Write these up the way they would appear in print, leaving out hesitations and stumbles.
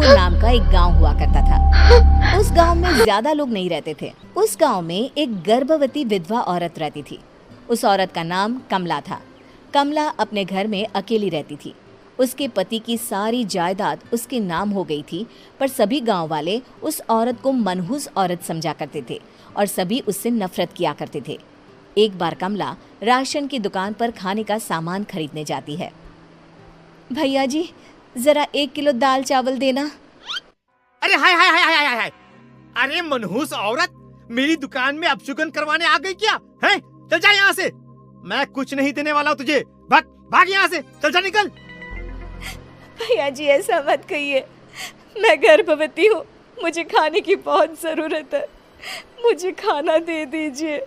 जौनपुर नाम का एक गांव हुआ करता था। उस गांव में ज्यादा लोग नहीं रहते थे। उस गांव में एक गर्भवती विधवा औरत रहती थी। उस औरत का नाम कमला था। कमला अपने घर में अकेली रहती थी। उसके पति की सारी जायदाद उसके नाम हो गई थी, पर सभी गांव वाले उस औरत को मनहूस औरत समझा करते थे और सभी उससे नफरत किया करते थे। एक बार कमला राशन की दुकान पर खाने का सामान खरीदने जाती है। भैया जी, जरा 1 किलो दाल चावल देना। अरे हाय हाय हाय हाय हाय हाय! अरे मनहूस औरत, मेरी दुकान में अपशुगन करवाने आ गई क्या? हैं? चल जा यहाँ से, मैं कुछ नहीं देने वाला हूँ तुझे। भाग भाग यहाँ से, चल जा, निकल। भैया जी, ऐसा मत कहिए, मैं गर्भवती हूँ, मुझे खाने की बहुत जरूरत है, मुझे खाना दे दीजिए।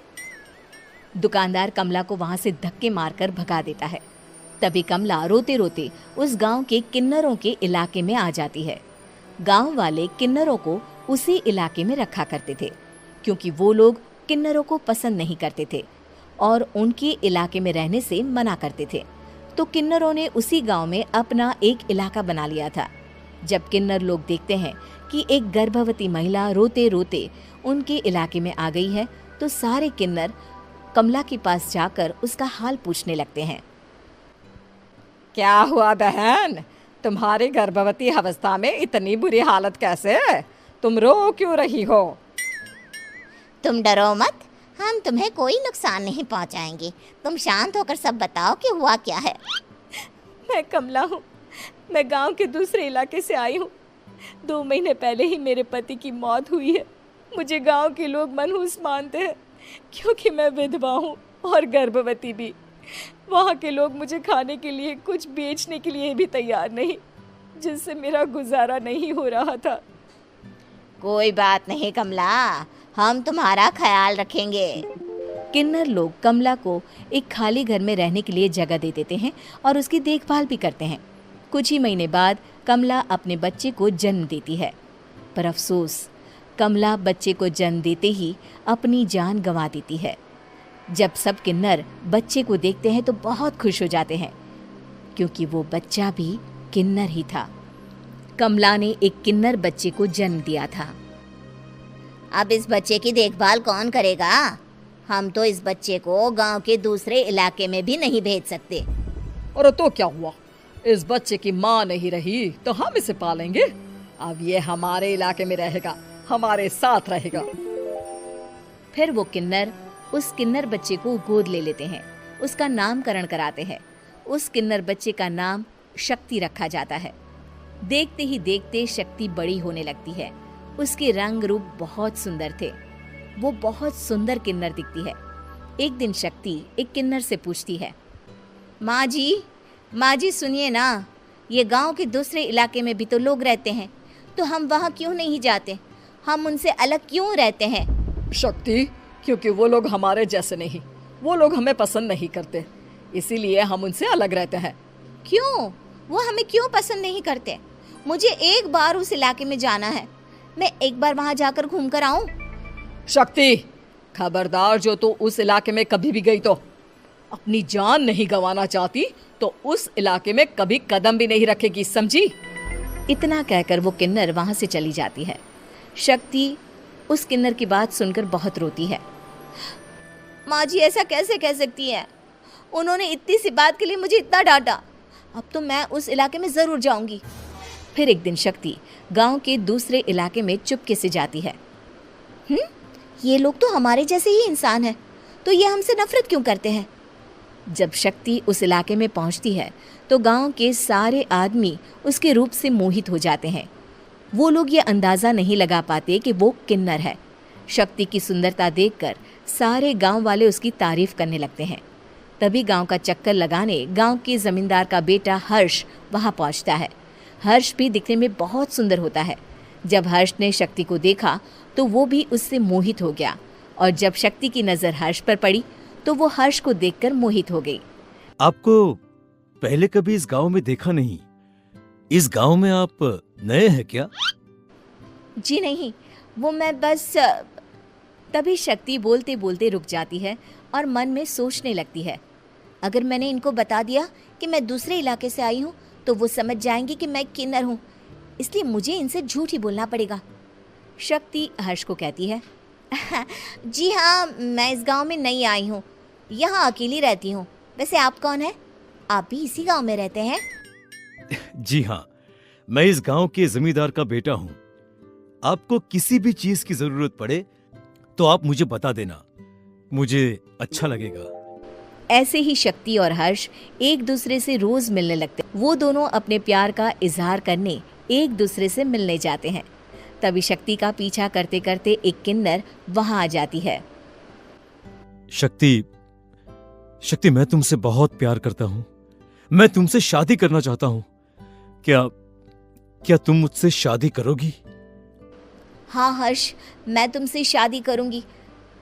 दुकानदार कमला को वहां से धक्के मारकर भगा देता है। तभी कमला रोते रोते उस गांव के किन्नरों के इलाके में आ जाती है। गांव वाले किन्नरों को उसी इलाके में रखा करते थे, क्योंकि वो लोग किन्नरों को पसंद नहीं करते थे और उनके इलाके में रहने से मना करते थे। तो किन्नरों ने उसी गांव में अपना एक इलाका बना लिया था। जब किन्नर लोग देखते हैं कि एक गर्भवती महिला रोते रोते उनके इलाके में आ गई है, तो सारे किन्नर कमला के पास जाकर उसका हाल पूछने लगते हैं। क्या हुआ बहन, तुम्हारी गर्भवती अवस्था में इतनी बुरी हालत कैसे है? तुम रो क्यों रही हो? तुम डरो मत, हम तुम्हें कोई नुकसान नहीं पहुंचाएंगे। तुम शांत होकर सब बताओ कि हुआ क्या है। मैं कमला हूँ, मैं गांव के दूसरे इलाके से आई हूँ। 2 महीने पहले ही मेरे पति की मौत हुई है। मुझे गांव के लोग मनहूस मानते हैं, क्योंकि मैं विधवा हूँ और गर्भवती भी। वहाँ के लोग मुझे खाने के लिए कुछ बेचने के लिए भी तैयार नहीं, जिससे मेरा गुजारा नहीं हो रहा था। कोई बात नहीं कमला, हम तुम्हारा ख्याल रखेंगे। किन्नर लोग कमला को एक खाली घर में रहने के लिए जगह दे देते हैं और उसकी देखभाल भी करते हैं। कुछ ही महीने बाद कमला अपने बच्चे को जन्म देती है, पर अफसोस, कमला बच्चे को जन्म देते ही अपनी जान गंवा देती है। जब सब किन्नर बच्चे को देखते हैं तो बहुत खुश हो जाते हैं, क्योंकि वो बच्चा भी किन्नर ही था। कमला ने एक किन्नर बच्चे को जन्म दिया था। अब इस बच्चे की देखभाल कौन करेगा? हम तो इस बच्चे को गांव के दूसरे इलाके में भी नहीं भेज सकते। और तो क्या हुआ, इस बच्चे की माँ नहीं रही तो हम इसे पालेंगे। अब ये हमारे इलाके में रहेगा, हमारे साथ रहेगा। फिर वो किन्नर उस किन्नर बच्चे को गोद ले लेते हैं, उसका नामकरण कराते हैं। उस किन्नर बच्चे का नाम शक्ति रखा जाता है। देखते ही देखते शक्ति बड़ी होने लगती है। उसके रंग रूप बहुत सुंदर थे। वो बहुत सुंदर किन्नर दिखती है। एक दिन शक्ति एक किन्नर से पूछती है, माँ जी सुनिए ना, ये गांव के दूसरे इलाके में भी तो लोग रहते हैं, तो हम वहाँ क्यों नहीं जाते? हम उनसे अलग क्यों रहते हैं? शक्ति, क्योंकि वो लोग हमारे जैसे नहीं, वो लोग हमें पसंद नहीं करते, इसीलिए हम उनसे अलग रहते हैं। क्यों? वो हमें क्यों पसंद नहीं करते? मुझे एक बार उस इलाके में जाना है, मैं एक बार वहाँ जाकर घूम कर आऊँ। शक्ति, खबरदार, जो तू उस इलाके में कभी भी गई तो अपनी जान नहीं गंवाना चाहती तो उस इलाके में कभी कदम भी नहीं रखेगी, समझी? इतना कहकर वो किन्नर वहाँ से चली जाती है। शक्ति उस किन्नर की बात सुनकर बहुत रोती है। माँ जी, ऐसा कैसे कह सकती हैं? उन्होंने इतनी सी बात के लिए मुझे इतना डांटा। अब तो मैं उस इलाके में ज़रूर जाऊंगी। फिर एक दिन शक्ति गांव के दूसरे इलाके में चुपके से जाती है। ये लोग तो हमारे जैसे ही इंसान हैं, तो ये हमसे नफरत क्यों करते हैं? जब शक्ति उस इलाके में पहुंचती है तो गांव के सारे आदमी उसके रूप से मोहित हो जाते हैं। वो लोग ये अंदाज़ा नहीं लगा पाते कि वो किन्नर है। शक्ति की सुंदरता देखकर सारे गांव वाले उसकी तारीफ करने लगते हैं। तभी गांव का चक्कर लगाने गांव के जमींदार का बेटा हर्ष वहां पहुंचता है। हर्ष भी दिखने में बहुत सुंदर होता है। जब हर्ष ने शक्ति को देखा तो वो भी उससे मोहित हो गया, और जब शक्ति की नज़र हर्ष पर पड़ी तो वो हर्ष को देखकर मोहित हो गई। आपको पहले कभी इस गांव में देखा नहीं। इस गांव में आप नए हैं क्या? जी नहीं, वो मैं बस। तभी शक्ति बोलते बोलते रुक जाती है और मन में सोचने लगती है, अगर मैंने इनको बता दिया कि मैं दूसरे इलाके से आई हूँ तो वो समझ जाएंगे कि मैं किन्नर हूँ, इसलिए मुझे इनसे झूठ ही बोलना पड़ेगा। शक्ति हर्ष को कहती है, जी हाँ, मैं इस गांव में नई आई हूँ, यहाँ अकेली रहती हूँ। वैसे आप कौन है? आप भी इसी गांव में रहते हैं? जी हाँ, मैं इस गांव के जमींदार का बेटा हूँ। आपको किसी भी चीज की जरूरत पड़े तो आप मुझे बता देना, मुझे अच्छा लगेगा। ऐसे ही शक्ति और हर्ष एक दूसरे से रोज मिलने लगते। वो दोनों अपने प्यार का इजहार करने एक दूसरे से मिलने जाते हैं। तभी शक्ति का पीछा करते करते एक किन्नर वहां आ जाती है। शक्ति, शक्ति, मैं तुमसे बहुत प्यार करता हूँ। मैं तुमसे शादी करना चाहता हूँ। क्या तुम मुझसे शादी करोगी? हाँ हर्ष, मैं तुमसे शादी करूँगी,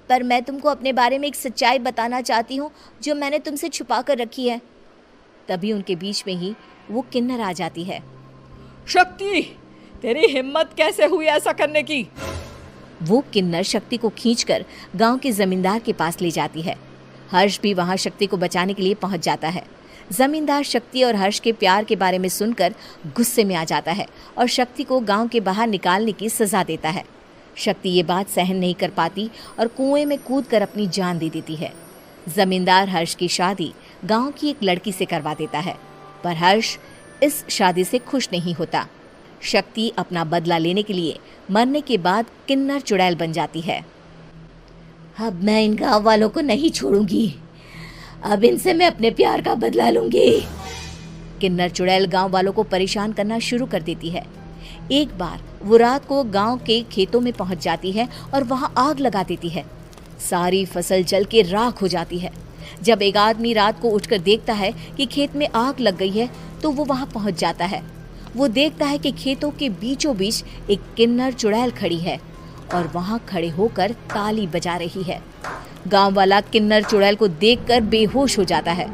पर मैं तुमको अपने बारे में एक सच्चाई बताना चाहती हूँ जो मैंने तुमसे छुपा कर रखी है। तभी उनके बीच में ही वो किन्नर आ जाती है। शक्ति, तेरी हिम्मत कैसे हुई ऐसा करने की? वो किन्नर शक्ति को खींचकर गांव के जमींदार के पास ले जाती है। हर्ष भी वहां शक्ति को बचाने के लिए पहुंच जाता है। जमींदार शक्ति और हर्ष के प्यार के बारे में सुनकर गुस्से में आ जाता है और शक्ति को गांव के बाहर निकालने की सजा देता है। शक्ति ये बात सहन नहीं कर पाती और कुएं में कूदकर अपनी जान दे देती है। जमींदार हर्ष की शादी गांव की एक लड़की से करवा देता है, पर हर्ष इस शादी से खुश नहीं होता। शक्ति अपना बदला लेने के लिए मरने के बाद किन्नर चुड़ैल बन जाती है। अब मैं इन गाँव वालों को नहीं छोड़ूंगी, अब इनसे मैं अपने प्यार का बदला लूंगी। किन्नर चुड़ैल गांव वालों को परेशान करना शुरू कर देती है। एक बार वो रात को गांव के खेतों में पहुंच जाती है और वहां आग लगा देती है। सारी फसल जल के राख हो जाती है। जब एक आदमी रात को उठकर देखता है कि खेत में आग लग गई है तो वो वहां पहुंच जाता है। वो देखता है कि खेतों के बीचों बीच एक किन्नर चुड़ैल खड़ी है और वहां खड़े होकर ताली बजा रही है। गांव वाला किन्नर चुड़ैल को देखकर बेहोश हो जाता है।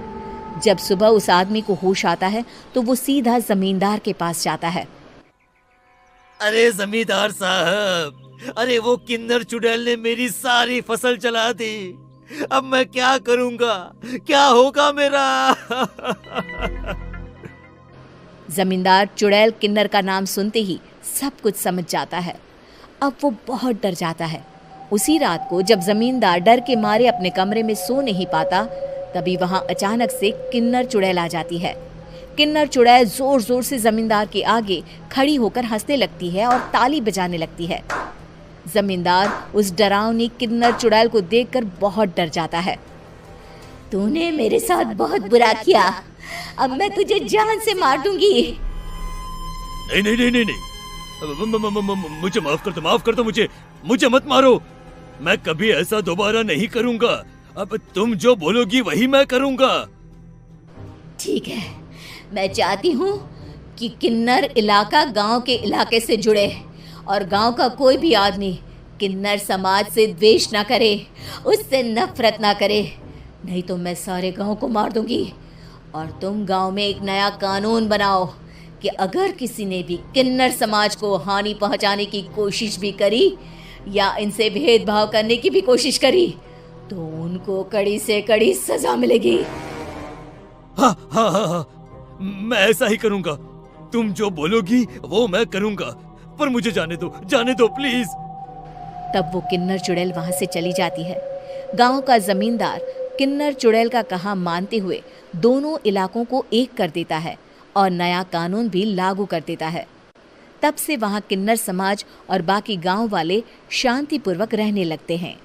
जब सुबह उस आदमी को होश आता है तो वो सीधा जमींदार के पास जाता है। अरे जमींदार साहब, अरे वो किन्नर चुड़ैल ने मेरी सारी फसल जला दी। अब मैं क्या करूंगा? क्या होगा मेरा? जमींदार चुड़ैल किन्नर का नाम सुनते ही सब कुछ समझ जाता है। अब वो बहुत डर जाता है। उसी रात को जब जमींदार डर के मारे अपने कमरे में सो नहीं पाता, तभी वहां अचानक से किन्नर चुड़ैल आ जाती है। किन्नर चुड़ैल जोर जोर से जमींदार के आगे खड़ी होकर हंसने लगती है और ताली बजाने लगती है। जमींदार उस डरावनी किन्नर चुड़ैल को देखकर बहुत डर जाता है। तूने मेरे साथ बहुत बुरा किया, अब मैं तुझे जान से मार दूंगी। नहीं नहीं नहीं नहीं नहीं, मुझे माफ कर दो, मुझे मत मारो। मैं कभी ऐसा दोबारा नहीं करूंगा। अब तुम जो बोलोगी वही मैं करूंगा। ठीक है, मैं चाहती हूँ कि किन्नर इलाका गांव के इलाके से जुड़े और गांव का कोई भी आदमी किन्नर समाज से द्वेष ना करे, उससे नफरत ना करे, नहीं तो मैं सारे गांव को मार दूंगी। और तुम गांव में एक नया कानून बनाओ कि अगर किसी ने भी किन्नर समाज को हानि पहुंचाने की कोशिश भी करी या इनसे भेदभाव करने की भी कोशिश करी तो उनको कड़ी से कड़ी सजा मिलेगी। हाँ हाँ हाँ हाँ, मैं ऐसा ही करूंगा। तुम जो बोलोगी वो मैं करूंगा, पर मुझे जाने दो प्लीज। तब वो किन्नर चुड़ैल वहां से चली जाती है। गांव का जमींदार किन्नर चुड़ैल का कहा मानते हुए दोनों इलाकों को एक कर देता है और नया कानून भी लागू कर देता है। तब से वहां किन्नर समाज और बाकी गांव वाले शांतिपूर्वक रहने लगते हैं।